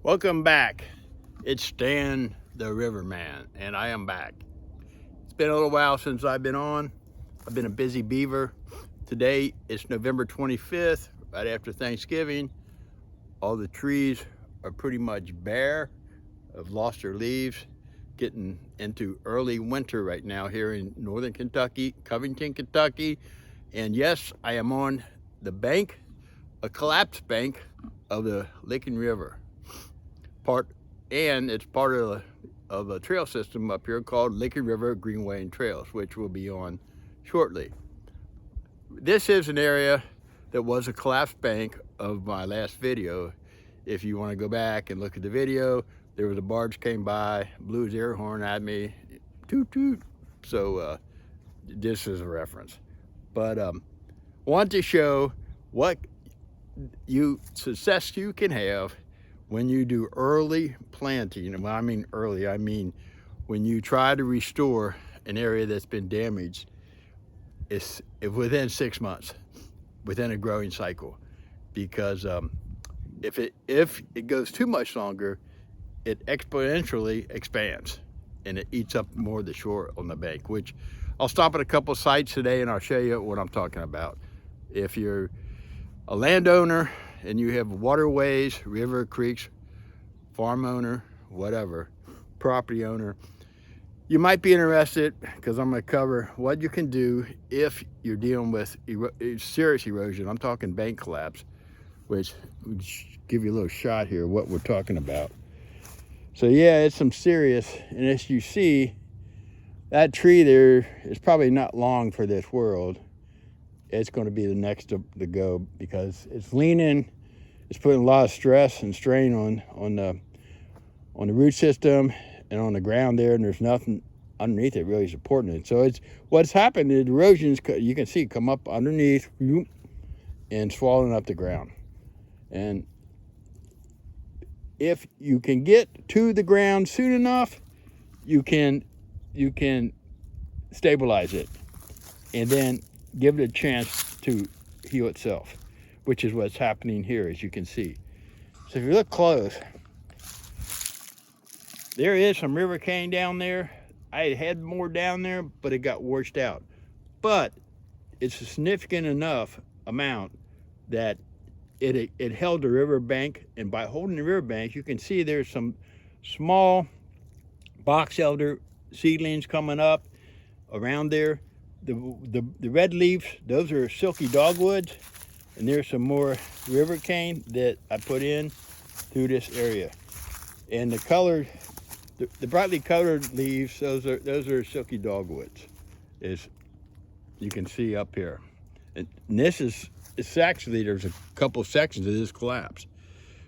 Welcome back. It's Stan the Riverman, and I am back. It's been a little while since I've been on. I've been a busy beaver. Today it's November 25th, right after Thanksgiving. All the trees are pretty much bare, have lost their leaves, getting into early winter right now here in northern Kentucky, Covington, Kentucky. And yes, I am on the bank, a collapsed bank of the Licking River. And it's part of a trail system up here called Licking River Greenway and Trails, which we'll be on shortly. This is an area that was a collapsed bank of my last video. If you want to go back and look at the video, there was a barge came by, blew his air horn at me, toot toot. So this is a reference. But want to show what success you can have when you do early planting. And when I mean early, I mean when you try to restore an area that's been damaged, it's within 6 months, within a growing cycle. Because if it goes too much longer, it exponentially expands and it eats up more of the shore on the bank, which I'll stop at a couple of sites today and I'll show you what I'm talking about. If you're a landowner and you have waterways, river, creeks, farm owner, whatever, property owner, you might be interested, because I'm going to cover what you can do if you're dealing with serious erosion. I'm talking bank collapse, which will give you a little shot here of what we're talking about. So yeah, it's some serious, and as you see, that tree there is probably not long for this world. It's going to be the next to go because it's leaning, it's putting a lot of stress and strain on the root system and on the ground there, and there's nothing underneath it really supporting it. So it's what's happened is erosions, you can see, come up underneath and swallowing up the ground. And if you can get to the ground soon enough, you can stabilize it and then give it a chance to heal itself, which is what's happening here, as you can see. So if you look close, there is some river cane down there. I had more down there, but it got washed out. But it's a significant enough amount that it held the riverbank, and by holding the riverbank, you can see there's some small box elder seedlings coming up around there. The red leaves, those are silky dogwoods, and there's some more river cane that I put in through this area. And the colored, the brightly colored leaves, those are silky dogwoods, as you can see up here. And this is, it's actually, there's a couple sections of this collapse.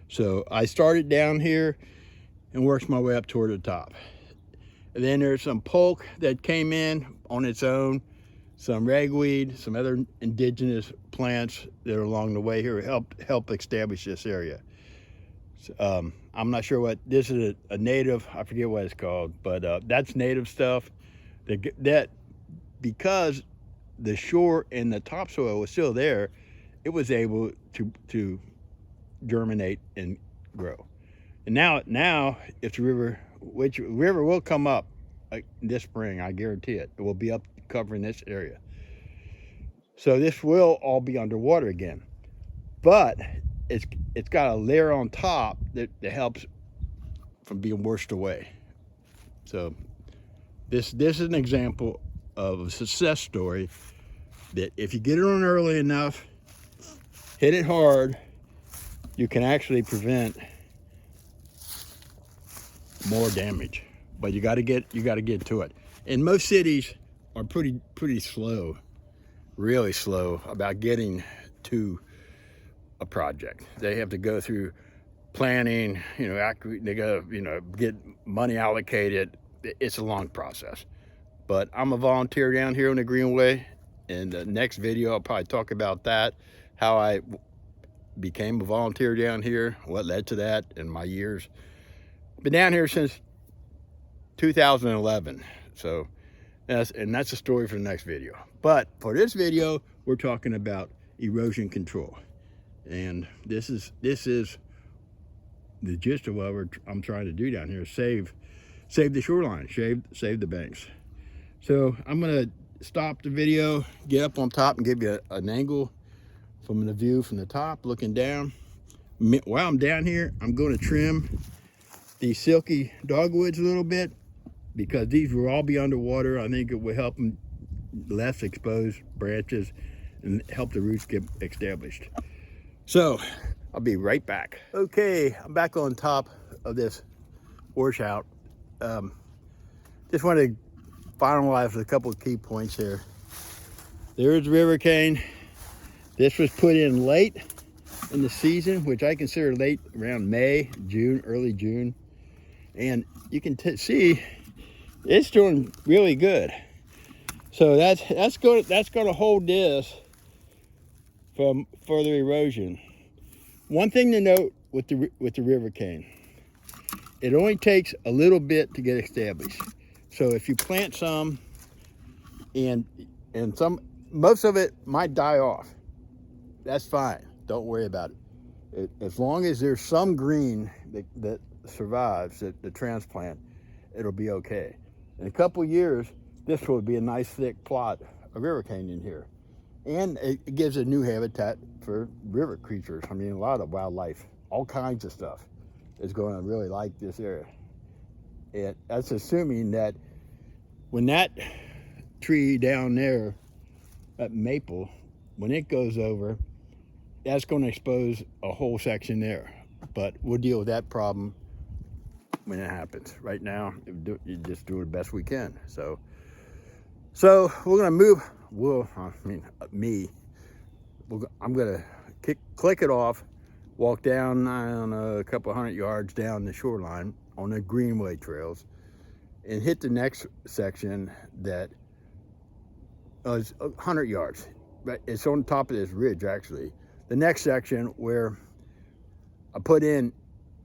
So I started down here and worked my way up toward the top. And then there's some polk that came in on its own, some ragweed, some other indigenous plants that are along the way here help establish this area. So, I'm not sure what, this is a native, I forget what it's called, but that's native stuff. That because the shore and the topsoil was still there, it was able to germinate and grow. And now if the river, which river will come up this spring, I guarantee it. It will be up covering this area. So this will all be underwater again. But it's got a layer on top that helps from being washed away. So this is an example of a success story that if you get it on early enough, hit it hard, you can actually prevent more damage. But you got to get to it. And most cities are pretty slow, really slow about getting to a project. They have to go through planning, they got to, get money allocated. It's a long process. But I'm a volunteer down here on the Greenway. In the next video, I'll probably talk about that, how I became a volunteer down here, what led to that in my years. Been down here since 2011. So that's a story for the next video. But for this video, we're talking about erosion control. And this is the gist of what I'm trying to do down here is save the shoreline, save the banks. So I'm gonna stop the video, get up on top and give you an angle from the view from the top looking down. While I'm down here, I'm going to trim these silky dogwoods a little bit because these will all be underwater. I think it will help them less exposed branches and help the roots get established. So I'll be right back. Okay, I'm back on top of this washout. Just want to finalize a couple of key points here. There's the river cane. This was put in late in the season, which I consider late, around May, June, early June. And you can see it's doing really good. So that's going to hold this from further erosion. One thing to note with the river cane, it only takes a little bit to get established. So if you plant some and most of it might die off, that's fine. Don't worry about it. As long as there's some green that survives the transplant, it'll be okay. In a couple of years, this will be a nice thick plot of river cane in here. And it gives a new habitat for river creatures. I mean, a lot of wildlife, all kinds of stuff is going to really like this area. And that's assuming that when that tree down there, that maple, when it goes over, that's going to expose a whole section there. But we'll deal with that problem when it happens. Right now, you just do the best we can. So we're going to move. I'm going to click it off, walk down, I don't know, a couple 100 yards down the shoreline on the greenway trails, and hit the next section that is 100 yards. But it's on top of this ridge, actually. The next section where I put in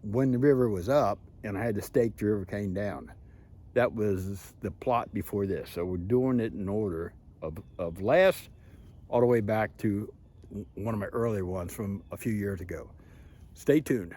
when the river was up and I had to stake the river cane down. That was the plot before this. So we're doing it in order of last all the way back to one of my earlier ones from a few years ago. Stay tuned.